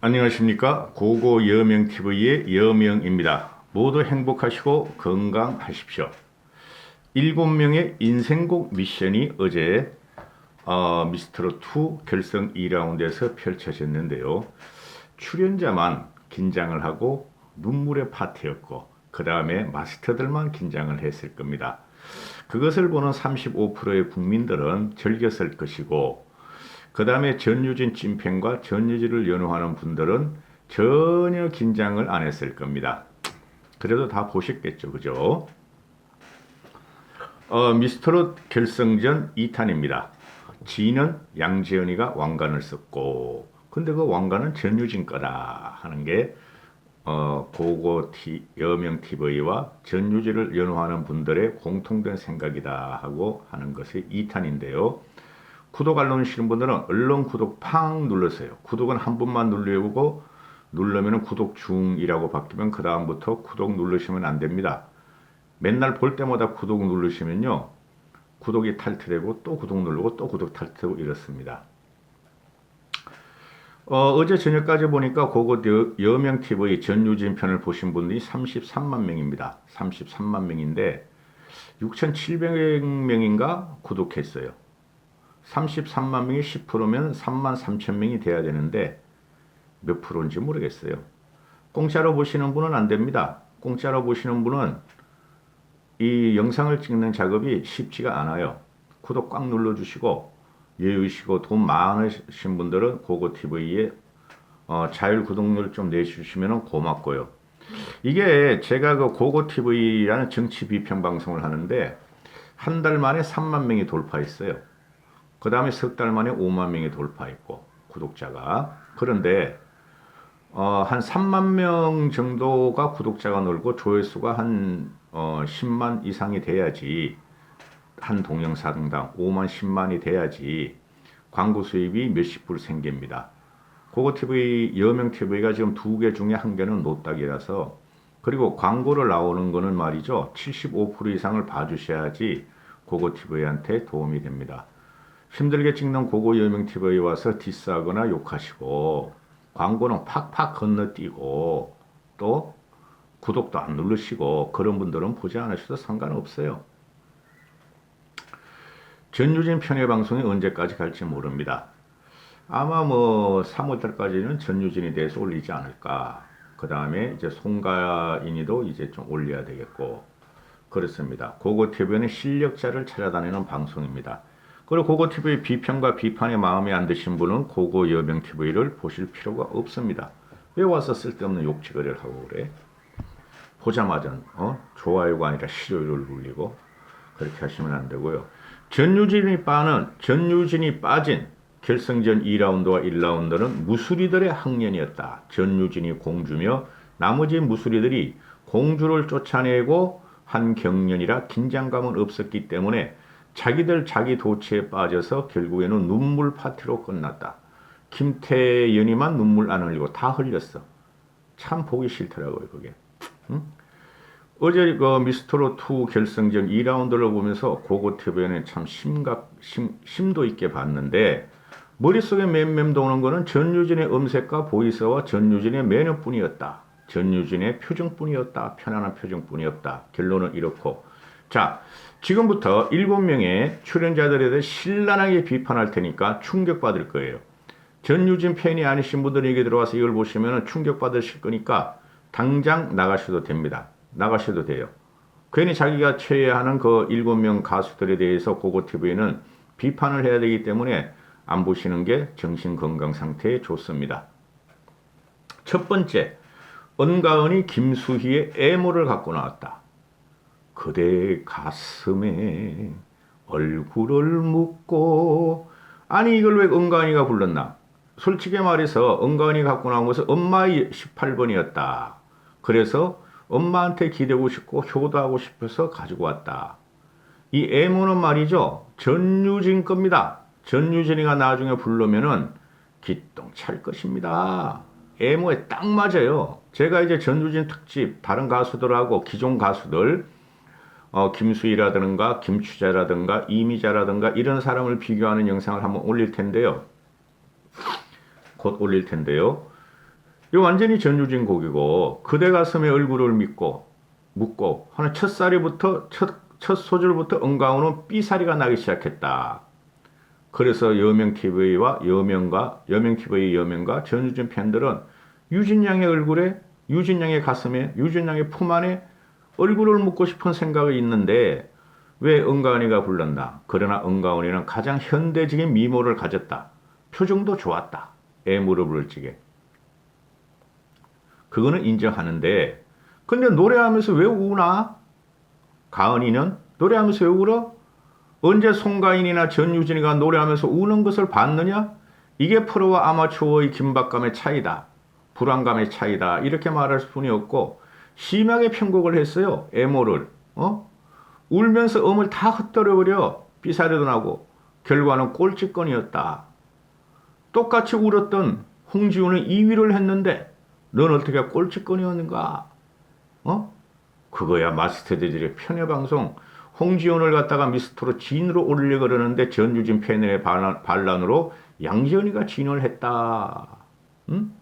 안녕하십니까. 고고 여명TV의 여명입니다. 모두 행복하시고 건강하십시오. 7명의 인생곡 미션이 어제 미스트롯2 결승 2라운드에서 펼쳐졌는데요. 출연자만 긴장을 하고 눈물의 파티였고 그 다음에 마스터들만 긴장을 했을 겁니다. 그것을 보는 35%의 국민들은 즐겼을 것이고 그 다음에 전유진 찐팬과 전유진을 연호하는 분들은 전혀 긴장을 안 했을 겁니다. 그래도 다 보셨겠죠, 그죠? 미스터롯 결승전 2탄입니다. 지는 양지연이가 왕관을 썼고, 근데 그 왕관은 전유진 거다 하는 게 고고 여명TV와 전유진을 연호하는 분들의 공통된 생각이다 하고 하는 것이 2탄인데요. 구독 안 누르시는 분들은 얼른 구독 팡 눌러주세요. 구독은 한 번만 누르고 누르면 구독 중이라고 바뀌면 그 다음부터 구독 누르시면 안 됩니다. 맨날 볼 때마다 구독 누르시면요. 구독이 탈퇴되고 또 구독 누르고 또 구독 탈퇴되고 이렇습니다. 어제 저녁까지 보니까 그거 여명TV 전유진 편을 보신 분들이 33만 명입니다. 33만 명인데 6,700명인가 구독했어요. 33만 명이 10%면 3만 3천 명이 돼야 되는데 몇 프로인지 모르겠어요. 공짜로 보시는 분은 안 됩니다. 공짜로 보시는 분은 이 영상을 찍는 작업이 쉽지가 않아요. 구독 꽉 눌러주시고 여유시고 돈 많으신 분들은 고고TV에 자율 구독률 좀 내주시면 고맙고요. 이게 제가 그 고고TV라는 정치 비평 방송을 하는데 한 달 만에 3만 명이 돌파했어요. 그 다음에 석 달 만에 5만 명이 돌파했고 구독자가. 그런데 한 3만 명 정도가 구독자가 늘고 조회수가 한 10만 이상이 돼야지, 한 동영상당 5만 10만이 돼야지 광고 수입이 몇십 불 생깁니다. 고고TV, 여명TV가 지금 두 개 중에 한 개는 노딱이라서, 그리고 광고를 나오는 거는 말이죠. 75% 이상을 봐주셔야지 고고TV한테 도움이 됩니다. 힘들게 찍는 고고 여명TV에 와서 디스하거나 욕하시고 광고는 팍팍 건너뛰고 또 구독도 안 누르시고 그런 분들은 보지 않으셔도 상관없어요. 전유진 편의 방송이 언제까지 갈지 모릅니다. 아마 뭐 3월달까지는 전유진에 대해서 올리지 않을까. 그 다음에 이제 송가인이도 이제 좀 올려야 되겠고 그렇습니다. 고고TV는 실력자를 찾아다니는 방송입니다. 그리고 고고TV 비평과 비판에 마음에 안 드신 분은 고고 여명TV를 보실 필요가 없습니다. 왜 와서 쓸데없는 욕지거리를 하고 그래? 보자마자 좋아요가 아니라 싫어요를 눌리고 그렇게 하시면 안 되고요. 전유진이 빠진 결승전 2라운드와 1라운드는 무수리들의 학년이었다. 전유진이 공주며 나머지 무수리들이 공주를 쫓아내고 한 경연이라 긴장감은 없었기 때문에 자기들 자기 도치에 빠져서 결국에는 눈물 파티로 끝났다. 김태연이만 눈물 안 흘리고 다 흘렸어. 참 보기 싫더라고요, 그게. 응? 어제 그 미스터롯2 결승전 2라운드를 보면서 고고TV는 참 심도 있게 봤는데 머릿속에 맴맴 도는 거는 전유진의 음색과 보이스와 전유진의 매너뿐이었다. 전유진의 표정뿐이었다. 편안한 표정뿐이었다. 결론은 이렇고. 자, 지금부터 7명의 출연자들에 대해 신랄하게 비판할 테니까 충격받을 거예요. 전유진 팬이 아니신 분들이 여기 들어와서 이걸 보시면 충격받으실 거니까 당장 나가셔도 됩니다. 나가셔도 돼요. 괜히 자기가 최애하는 그 7명 가수들에 대해서 고고TV는 비판을 해야 되기 때문에 안 보시는 게 정신 건강 상태에 좋습니다. 첫 번째, 은가은이 김수희의 애모를 갖고 나왔다. 그대 가슴에 얼굴을 묻고. 아니 이걸 왜 은가은이가 불렀나? 솔직히 말해서 은가은이가 갖고 나온 것은 엄마의 18번이었다. 그래서 엄마한테 기대고 싶고 효도하고 싶어서 가지고 왔다. 이 애모는 말이죠. 전유진 겁니다. 전유진이가 나중에 부르면은 기똥 찰 것입니다. 애모에 딱 맞아요. 제가 이제 전유진 특집 다른 가수들하고 기존 가수들 김수희라든가 김추자라든가 이미자라든가 이런 사람을 비교하는 영상을 한번 올릴 텐데요. 곧 올릴 텐데요. 이거 완전히 전유진 곡이고 그대 가슴에 얼굴을 묻고 하는 첫 소절부터 은가운은 삐사리가 나기 시작했다. 그래서 여명 TV의 여명과 전유진 팬들은 유진양의 얼굴에 유진양의 가슴에 유진양의 품 안에 얼굴을 묻고 싶은 생각이 있는데 왜 은가은이가 불렀나? 그러나 은가은이는 가장 현대적인 미모를 가졌다. 표정도 좋았다. 애 무릎을 찌게. 그거는 인정하는데 근데 노래하면서 왜 우나? 가은이는 노래하면서 왜 울어? 언제 송가인이나 전유진이가 노래하면서 우는 것을 봤느냐? 이게 프로와 아마추어의 긴박감의 차이다. 불안감의 차이다. 이렇게 말할 뿐이 없고 심하게 편곡을 했어요. 애모를. 울면서 음을 다 헛들어버려. 삐사리도 나고 결과는 꼴찌건이었다. 똑같이 울었던 홍지훈은 2위를 했는데 넌 어떻게 꼴찌건이었는가? 그거야 마스터들의 편애방송. 홍지훈을 갖다가 미스터로 진으로 올리려고 그러는데 전유진 팬의 반란으로 양지연이가 진을 했다. 응?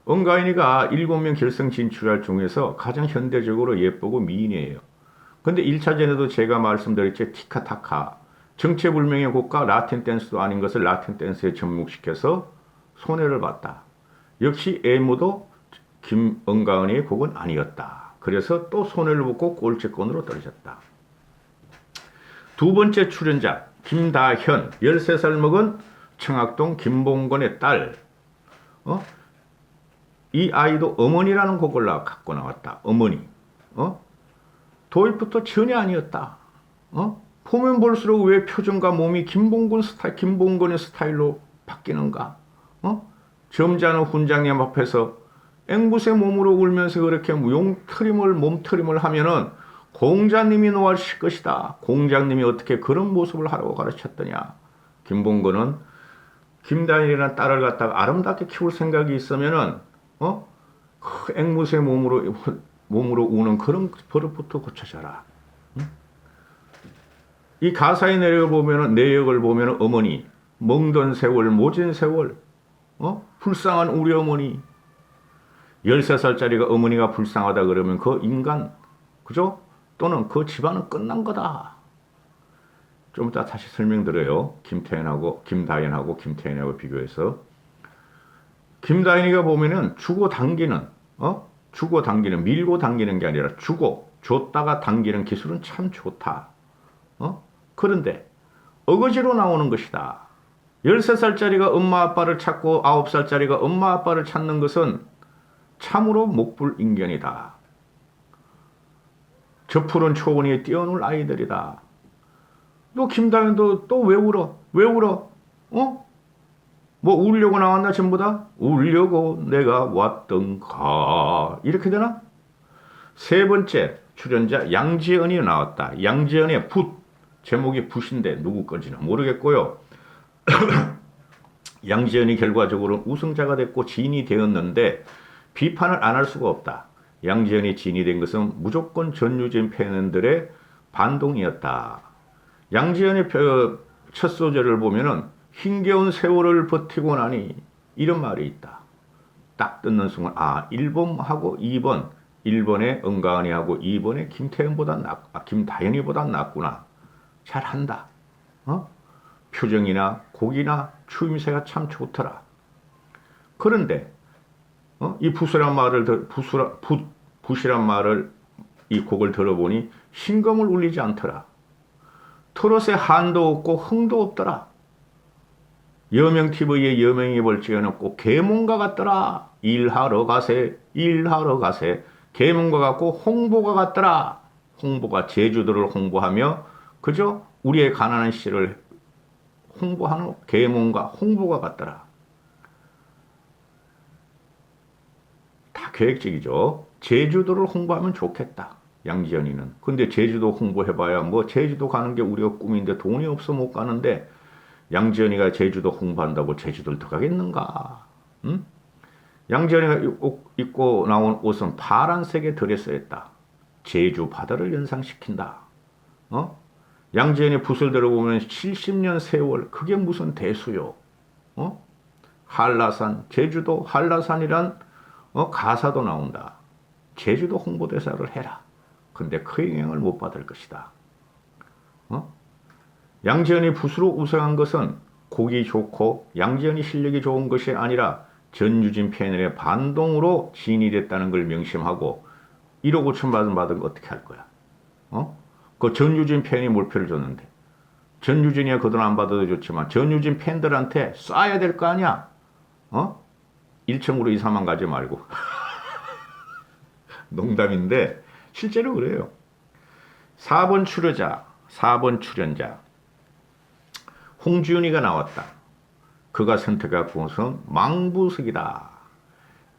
은가인이가 7명 결승 진출할 중에서 가장 현대적으로 예쁘고 미인이에요. 근데 1차전에도 제가 말씀드렸죠. 티카타카. 정체불명의 곡과 라틴 댄스도 아닌 것을 라틴 댄스에 접목시켜서 손해를 봤다. 역시 애무도 김은가은이의 곡은 아니었다. 그래서 또 손해를 보고 꼴찌권으로 떨어졌다. 두 번째 출연자 김다현 13살 먹은 청학동 김봉건의 딸. 이 아이도 어머니라는 곡을 갖고 나왔다. 어머니. 도입부터 전혀 아니었다. 보면 볼수록 왜 표정과 몸이 김봉건의 스타일로 바뀌는가? 점잖은 훈장님 앞에서 앵무새 몸으로 울면서 그렇게 몸트림을 하면은 공자님이 노하실 것이다. 공자님이 어떻게 그런 모습을 하라고 가르쳤더냐. 김봉건은 김다현이라는 딸을 갖다가 아름답게 키울 생각이 있으면은 앵무새 몸으로 우는 그런 버릇부터 고쳐져라. 이 가사의 내역을 보면은 어머니 멍든 세월 모진 세월 불쌍한 우리 어머니 13살짜리가 어머니가 불쌍하다 그러면 그 인간 그죠? 또는 그 집안은 끝난 거다. 좀 이따 다시 설명드려요. 김다현하고 김태현하고 김다현이가 보면은 주고 당기는 밀고 당기는 게 아니라 줬다가 당기는 기술은 참 좋다. 그런데 어거지로 나오는 것이다. 13살짜리가 엄마 아빠를 찾고 9살짜리가 엄마 아빠를 찾는 것은 참으로 목불인견이다. 저 푸른 초원에 뛰어놀 아이들이다. 너 김다현도 또 왜 울어? 왜 울어? 뭐 울려고 나왔나 전부 다? 울려고 내가 왔던가. 이렇게 되나? 세 번째 출연자 양지연이 나왔다. 양지연의 제목이 붓인데 누구 건지는 모르겠고요. 양지연이 결과적으로 우승자가 됐고 진이 되었는데 비판을 안 할 수가 없다. 양지연이 진이 된 것은 무조건 전유진 팬들의 반동이었다. 양지연의 첫 소절을 보면은 힘겨운 세월을 버티고 나니 이런 말이 있다. 딱 듣는 순간 1번하고 2번 1번에 은가은이하고 2번에 김다현이보다 낫구나. 잘한다. 표정이나 곡이나 추임새가 참 좋더라. 그런데 이 붓이란 말을 이 곡을 들어보니 심금을 울리지 않더라. 트롯에 한도 없고 흥도 없더라. 여명TV의 여명이 볼지에는 꼭 계몽가 같더라. 일하러 가세. 계몽가 같고 홍보가 같더라. 홍보가 제주도를 홍보하며 그저 우리의 가난한 시를 홍보하는 계몽가 홍보가 같더라. 다 계획적이죠. 제주도를 홍보하면 좋겠다. 양지연이는. 근데 제주도 홍보해봐야 뭐 제주도 가는 게 우리가 꿈인데 돈이 없어 못 가는데 양지연이가 제주도 홍보한다고 제주도를 들어가겠는가? 응? 양지연이가 입고 나온 옷은 파란색의 드레스였다. 제주 바다를 연상시킨다. 양지연이 붓을 들어보면 70년 세월 그게 무슨 대수요? 한라산 제주도 한라산이란 가사도 나온다. 제주도 홍보대사를 해라. 근데 그 영향을 못 받을 것이다. 양지연이 붓으로 우승한 것은 곡이 좋고 양지연이 실력이 좋은 것이 아니라 전유진 패널의 반동으로 지인이 됐다는 걸 명심하고 1억 5천 받은 거 어떻게 할 거야? 그 전유진 팬이 몰표를 줬는데 전유진이야 그 돈 안 받아도 좋지만 전유진 팬들한테 쏴야 될 거 아니야? 1층으로 2, 3만 가지 말고. 농담인데 실제로 그래요. 4번 출연자 홍지윤이가 나왔다. 그가 선택한 곳은 망부석이다.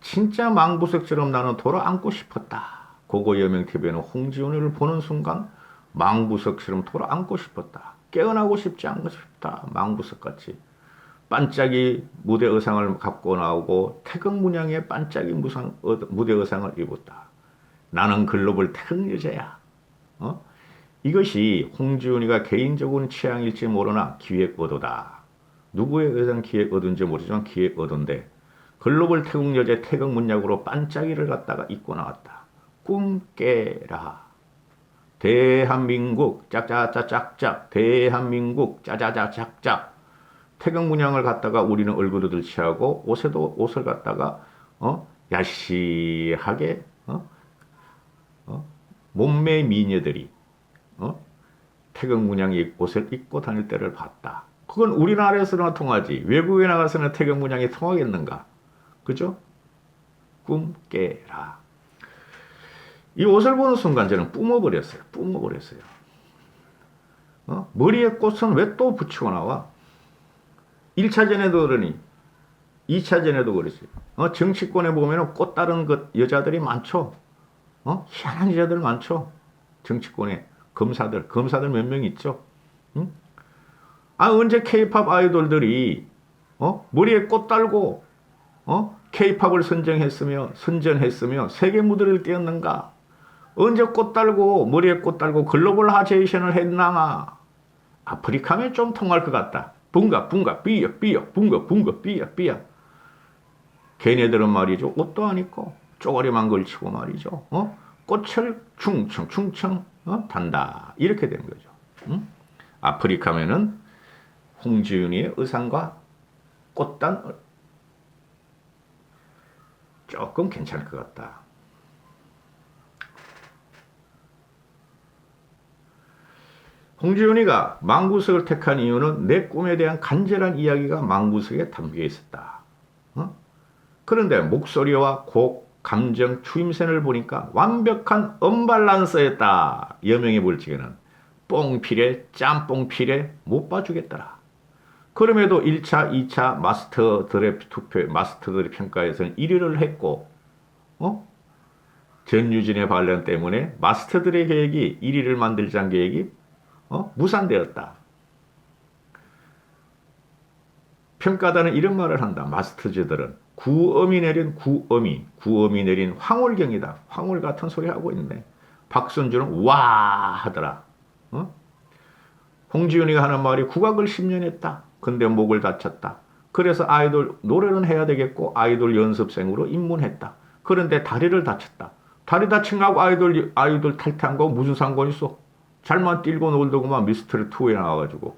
진짜 망부석처럼 나는 돌아앉고 싶었다. 고고 여명TV에는 홍지윤이를 보는 순간 망부석처럼 돌아앉고 싶었다. 깨어나고 싶지 않고 싶다. 망부석같이. 반짝이 무대 의상을 갖고 나오고 태극 문양의 반짝이 무대 의상을 입었다. 나는 글로벌 태극 여자야. 이것이 홍지윤이가 개인적인 취향일지 모르나 기획 의도다. 누구에 의한 기획 의도인지 모르지만 기획 의도인데 글로벌 태극 여자의 태극 문양으로 반짝이를 갖다가 입고 나왔다. 꿈 깨라. 대한민국 짝짝짝짝짝 대한민국 짜자자짝짝 태극 문양을 갖다가 우리는 얼굴을 취하고 옷을 갖다가 야시하게 몸매 미녀들이 태극 문양의 옷을 입고 다닐 때를 봤다. 그건 우리나라에서나 통하지 외국에 나가서는 태극 문양이 통하겠는가? 그죠? 꿈 깨라. 이 옷을 보는 순간 저는 뿜어버렸어요. 머리에 꽃은 왜 또 붙이고 나와? 1차전에도 그러니 2차전에도 그렇지. 정치권에 보면 꽃 다른 여자들이 많죠. 희한한 여자들 많죠. 정치권에 검사들 몇 명 있죠. 응? 언제 K-팝 아이돌들이 머리에 꽃 달고 K-팝을 선전했으며 세계 무대를 띄었는가? 언제 꽃 달고 머리에 꽃 달고 글로벌 하제이션을 했나마? 아프리카면 좀 통할 것 같다. 붕가 삐약 붕가 삐약. 걔네들은 말이죠. 옷도 안 입고 쪼가리만 걸치고 말이죠. 꽃을 충청 단다. 이렇게 되는 거죠. 응? 아프리카면은 홍지윤이의 의상과 꽃단 조금 괜찮을 것 같다. 홍지윤이가 망부석을 택한 이유는 내 꿈에 대한 간절한 이야기가 망부석에 담겨 있었다. 그런데 목소리와 곡, 감정, 추임새를 보니까 완벽한 언밸런스였다. 여명이 볼지에는 뽕피레, 짬뽕피레 못 봐주겠더라. 그럼에도 1차, 2차 마스터들의 평가에서는 1위를 했고 전유진의 반란 때문에 마스터들의 계획이 1위를 만들자는 계획이 무산되었다. 평가단은 이런 말을 한다. 마스터즈들은 구엄이 내린 황홀경이다. 황홀 같은 소리 하고 있네. 박선주는 와 하더라. 홍지윤이가 하는 말이 국악을 10년 했다. 근데 목을 다쳤다. 그래서 아이돌 노래는 해야 되겠고 아이돌 연습생으로 입문했다. 그런데 다리를 다쳤다. 다리 다친 거하고 아이돌 탈퇴한 거 무슨 상관 있어? 잘만 뛰고 놀더구만 미스터리 2에 나와가지고.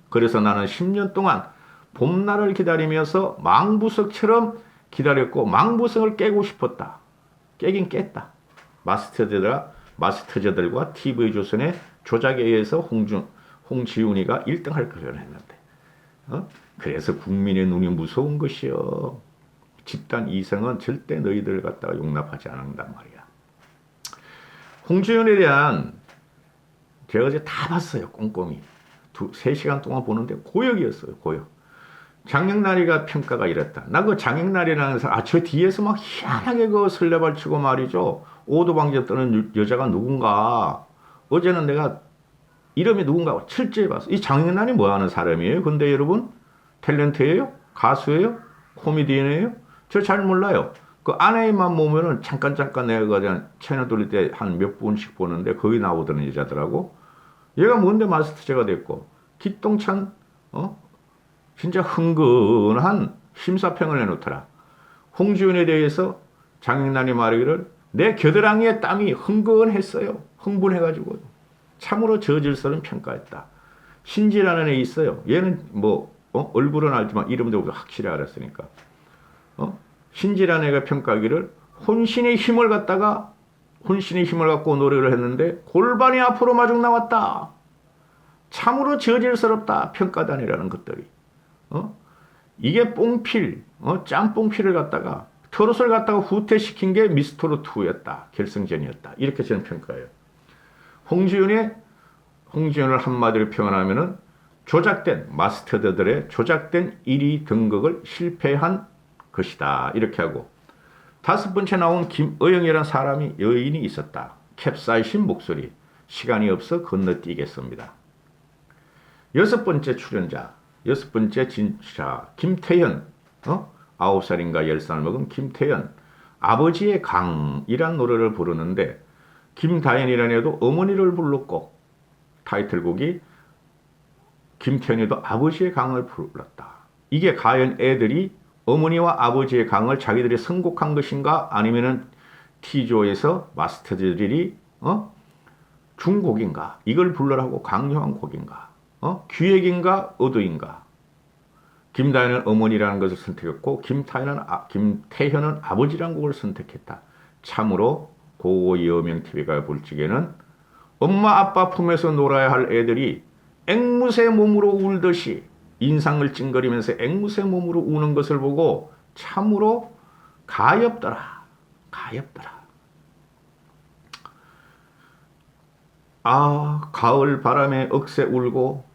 그래서 나는 10년 동안 봄날을 기다리면서 망부석처럼 기다렸고 망부석을 깨고 싶었다. 깨긴 깼다. 마스터즈들과 TV조선의 조작에 의해서 홍지윤이가 1등 할 거라고 했는데 그래서 국민의 눈이 무서운 것이요. 집단 이성은 절대 너희들 갖다가 용납하지 않는단 말이야. 홍지윤에 대한 제가 어제 다 봤어요. 꼼꼼히. 3시간 동안 보는데 고역이었어요. 고역. 장영란이가 평가가 이랬다. 나 그 장영란이라는 사람, 저 뒤에서 막 희한하게 그 설레발치고 말이죠. 오도방제 떠는 여자가 누군가. 어제는 내가 이름이 누군가 철저히 봤어. 이 장영란이 뭐 하는 사람이에요? 근데 여러분, 탤런트예요? 가수예요? 코미디언이에요? 저 잘 몰라요. 그 아내만 보면은 잠깐 내가 그냥 채널 돌릴 때 한 몇 분씩 보는데 거기 나오던 여자더라고. 얘가 뭔데 마스터제가 됐고, 기똥찬, 진짜 흥건한 심사평을 해놓더라. 홍지윤에 대해서 장인난이 말하기를 내 겨드랑이에 땀이 흥건했어요. 흥분해가지고 참으로 저질스러운 평가했다. 신지라는 애 있어요. 얘는 뭐 얼굴은 알지만 이름도 확실히 알았으니까. 신지라는 애가 평가하기를 혼신의 힘을 갖고 노래를 했는데 골반이 앞으로 마중 나왔다. 참으로 저질스럽다. 평가단이라는 것들이. 이게 뽕필, 짬뽕필을 갖다가 트롯을 갖다가 후퇴시킨 게 미스터롯2였다. 결승전이었다. 이렇게 저는 평가해요. 홍지윤을 한마디로 표현하면은 조작된 마스터들의 조작된 1위 등극을 실패한 것이다. 이렇게 하고 다섯 번째 나온 김의영이라는 여인이 있었다. 캡사이신 목소리. 시간이 없어 건너뛰겠습니다. 여섯 번째 출연자. 여섯 번째 진짜 김태현. 9살인가 10살 먹은 김태현. 아버지의 강이란 노래를 부르는데 김다현이라는 애도 어머니를 불렀고 타이틀곡이 김태현이도 아버지의 강을 불렀다. 이게 과연 애들이 어머니와 아버지의 강을 자기들이 선곡한 것인가 아니면은 T조에서 마스터들이 준 곡인가 이걸 불러라고 강요한 곡인가 기획인가 의도인가. 김다현은 어머니라는 것을 선택했고 김태현은 아버지라는 곡을 선택했다. 참으로 고고 여명TV가 볼 적에는 엄마 아빠 품에서 놀아야 할 애들이 앵무새 몸으로 울듯이 인상을 찡그리면서 앵무새 몸으로 우는 것을 보고 참으로 가엾더라. 아, 가을 바람에 억새 울고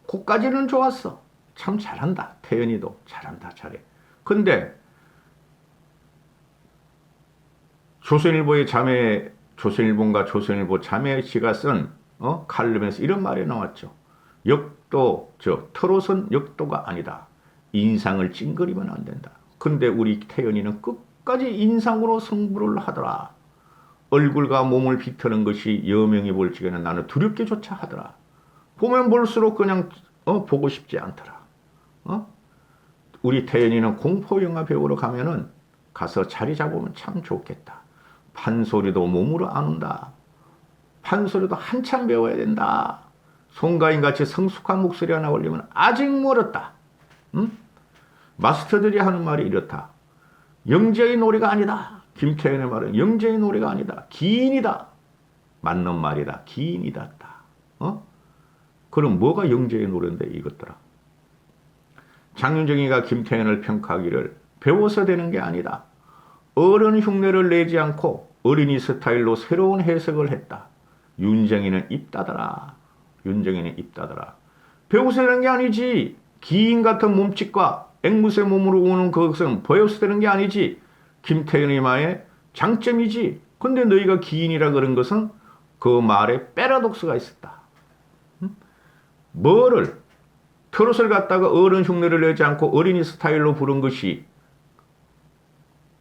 코까지는 좋았어. 참 잘한다. 태연이도 잘한다. 잘해. 근데 조선일보인가 조선일보 자매씨가 쓴 칼럼에서 이런 말이 나왔죠. 트롯은 역도가 아니다. 인상을 찡그리면 안 된다. 근데 우리 태연이는 끝까지 인상으로 승부를 하더라. 얼굴과 몸을 비트는 것이 여명이 볼 적에는 나는 두렵게조차 하더라. 보면 볼수록 그냥 보고 싶지 않더라. 우리 태연이는 공포영화 배우러 가면은 가서 자리 잡으면 참 좋겠다. 판소리도 몸으로 안 온다. 판소리도 한참 배워야 된다. 송가인같이 성숙한 목소리가 나오려면 아직 멀었다. 마스터들이 하는 말이 이렇다. 영재의 노래가 아니다. 김태현의 말은 영재의 노래가 아니다. 기인이다. 맞는 말이다. 기인이다. 그럼 뭐가 영재의 노래인데 이것더라. 장윤정이가 김태현을 평가하기를 배워서 되는 게 아니다. 어른 흉내를 내지 않고 어린이 스타일로 새로운 해석을 했다. 윤정이는 입 닫아라. 배워서 되는 게 아니지. 기인 같은 몸짓과 앵무새 몸으로 우는 그것은 배워서 되는 게 아니지. 김태현의 말의 장점이지. 근데 너희가 기인이라 그런 것은 그 말에 패러독스가 있었다. 뭐를 트롯을 갖다가 어른 흉내를 내지 않고 어린이 스타일로 부른 것이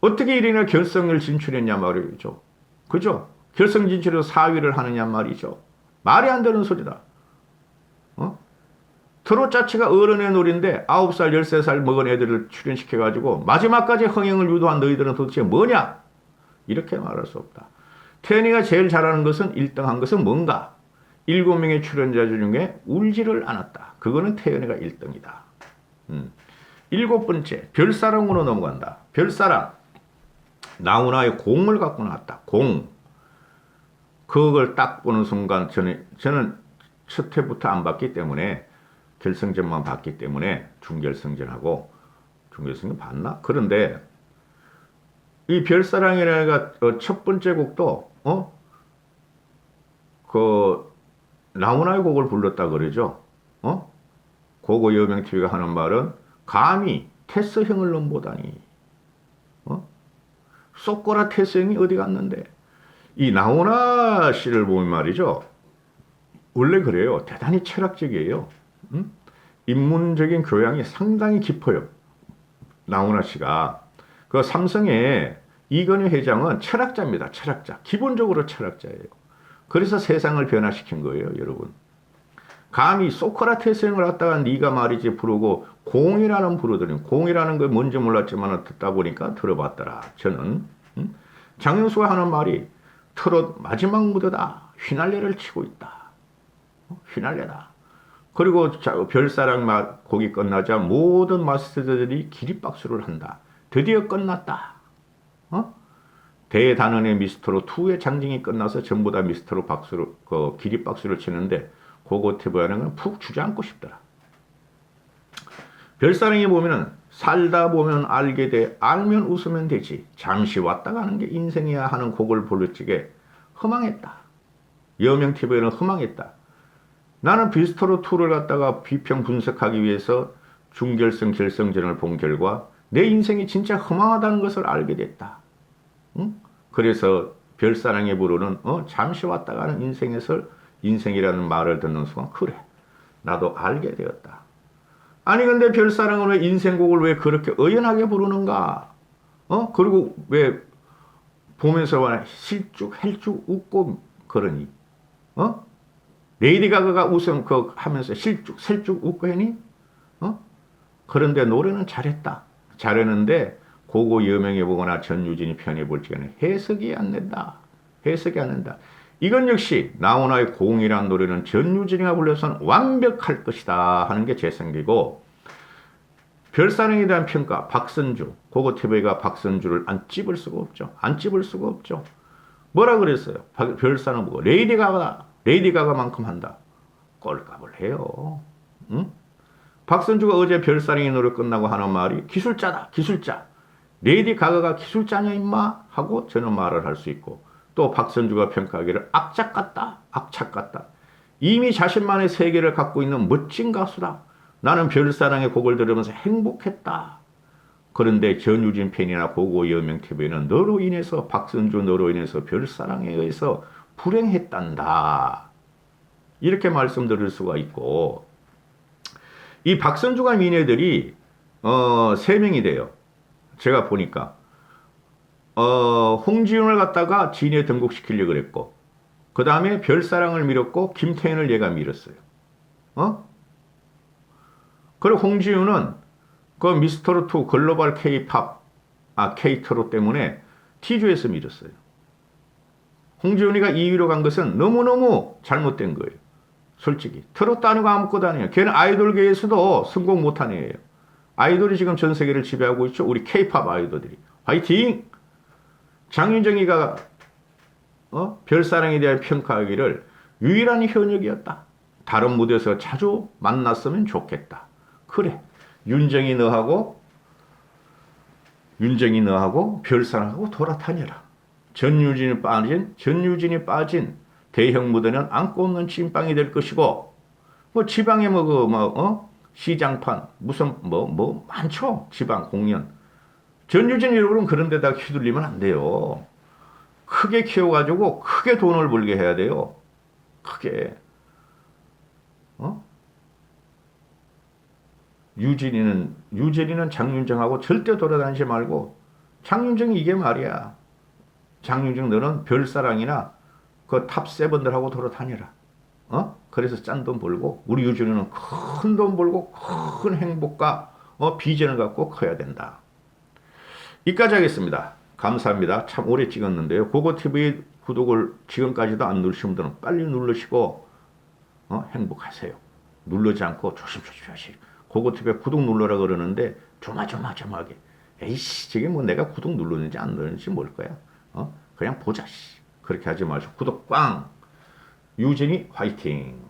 어떻게 이리나 결승을 진출했냐 말이죠. 그죠? 결승 진출해서 4위를 하느냐 말이죠. 말이 안 되는 소리다. 트롯 자체가 어른의 놀인데 9살, 13살 먹은 애들을 출연시켜가지고 마지막까지 흥행을 유도한 너희들은 도대체 뭐냐? 이렇게 말할 수 없다. 태연이가 제일 잘하는 것은 1등한 것은 뭔가? 7명의 출연자 중에 울지를 않았다. 그거는 태연이가 1등이다. 7번째, 별사랑으로 넘어간다. 별사랑. 나훈아의 공을 갖고 나왔다. 공. 그걸 딱 보는 순간 저는 첫 회부터 안 봤기 때문에 결승전만 봤기 때문에 중결승전 봤나? 그런데 이 별사랑이라가 첫 번째 곡도 나훈아의 곡을 불렀다 그러죠. 고고 여명TV가 하는 말은 감히 테스 형을 넘보다니. 쏘꼬라 테스 형이 어디 갔는데. 이 나훈아 씨를 보면 말이죠. 원래 그래요. 대단히 철학적이에요. 인문적인 교양이 상당히 깊어요. 나훈아 씨가. 그 삼성의 이건희 회장은 철학자입니다. 철학자. 기본적으로 철학자예요. 그래서 세상을 변화시킨 거예요, 여러분. 감히 소크라테스를 갖다가 네가 말이지 부르고 공이라는 부르더니 공이라는 걸 뭔지 몰랐지만 듣다 보니까 들어봤더라. 저는 장윤수가 하는 말이 트롯 마지막 무대다. 휘날레를 치고 있다. 휘날레다. 그리고 별사랑 곡이 끝나자 모든 마스터들이 기립박수를 한다. 드디어 끝났다. 대단원의 미스터로 2의 장정이 끝나서 전부 다 미스터로 박수로 기립박수를 치는데 그거 TV하는 건 푹 주저앉고 싶더라. 별사랑에 보면은 살다 보면 알게 돼 알면 웃으면 되지 잠시 왔다 가는 게 인생이야 하는 곡을 부를 적에 허망했다. 여명 TV는 허망했다. 나는 미스터로 2를 갖다가 비평 분석하기 위해서 준결승 결승전을 본 결과 내 인생이 진짜 허망하다는 것을 알게 됐다. 그래서 별사랑에 부르는 잠시 왔다 가는 인생이라는 말을 듣는 순간 그래 나도 알게 되었다. 아니 근데 별사랑은 왜 인생곡을 왜 그렇게 의연하게 부르는가? 그리고 왜 보면서 와 실쭉 헬쭉 웃고 그러니? 레이디 가가가 웃음 하면서 실쭉 셀쭉 웃고 하니? 그런데 노래는 잘했다. 잘했는데 고고 여명해 보거나 전유진이 편해 볼 적에는 해석이 안 된다. 해석이 안 된다. 이건 역시 나훈아의 공이라는 노래는 전유진이가 불러서는 완벽할 것이다 하는 게 제 생각이고 별사랑에 대한 평가 박선주 고고 TV가 박선주를 안 찝을 수가 없죠. 안 찝을 수가 없죠. 뭐라 그랬어요? 별사랑 보고 레이디 가가만큼 한다. 꼴값을 해요. 응? 박선주가 어제 별사랑의 노래 끝나고 하는 말이 기술자다. 기술자. 레이디 가가가 기술자냐 임마? 하고 저는 말을 할 수 있고 또 박선주가 평가하기를 악착 같다. 악착 같다. 이미 자신만의 세계를 갖고 있는 멋진 가수다. 나는 별사랑의 곡을 들으면서 행복했다. 그런데 전유진 팬이나 고고 여명TV는 너로 인해서 박선주 너로 인해서 별사랑에 의해서 불행했단다. 이렇게 말씀드릴 수가 있고 이 박선주가 미네들이 3명이 돼요. 제가 보니까 홍지윤을 갖다가 진에 등극시키려고 그랬고 그 다음에 별사랑을 밀었고 김태현을 얘가 밀었어요. 그리고 홍지윤은 그 미스터로2 글로벌 K-팝 K-트롯 때문에 T주에서 밀었어요. 홍지윤이가 2위로 간 것은 너무너무 잘못된 거예요. 솔직히 트롯도 아니고 아무것도 아니에요. 걔는 아이돌계에서도 성공 못한 애예요. 아이돌이 지금 전 세계를 지배하고 있죠. 우리 K-팝 아이돌들이. 화이팅! 장윤정이가 별사랑에 대한 평가하기를 유일한 현역이었다. 다른 무대에서 자주 만났으면 좋겠다. 그래. 윤정이 너하고 별사랑하고 돌아다녀라. 전유진이 빠진 대형 무대는 안고 없는 찐빵이 될 것이고 뭐 지방에 시장판 무슨 많죠. 지방 공연. 전유진 여러분은 그런 데다 휘둘리면 안 돼요. 크게 키워가지고 크게 돈을 벌게 해야 돼요. 크게. 유진이는 장윤정하고 절대 돌아다니지 말고 장윤정이 이게 말이야. 장윤정 너는 별사랑이나 그 탑7들하고 돌아다녀라. 그래서 짠 돈 벌고 우리 유진이는 큰 돈 벌고 큰 행복과 비전을 갖고 커야 된다. 여기까지 하겠습니다. 감사합니다. 참 오래 찍었는데요. 고고TV 구독을 지금까지도 안 누르신 분들은 빨리 누르시고 행복하세요. 누르지 않고 조심조심 하시고 고고TV 구독 눌러라 그러는데 조마조마하게 에이씨 저게 뭐 내가 구독 누르는지 안 누르는지 뭘 거야. 그냥 보자. 그렇게 하지 마시고 구독 꽝. 유진이 화이팅.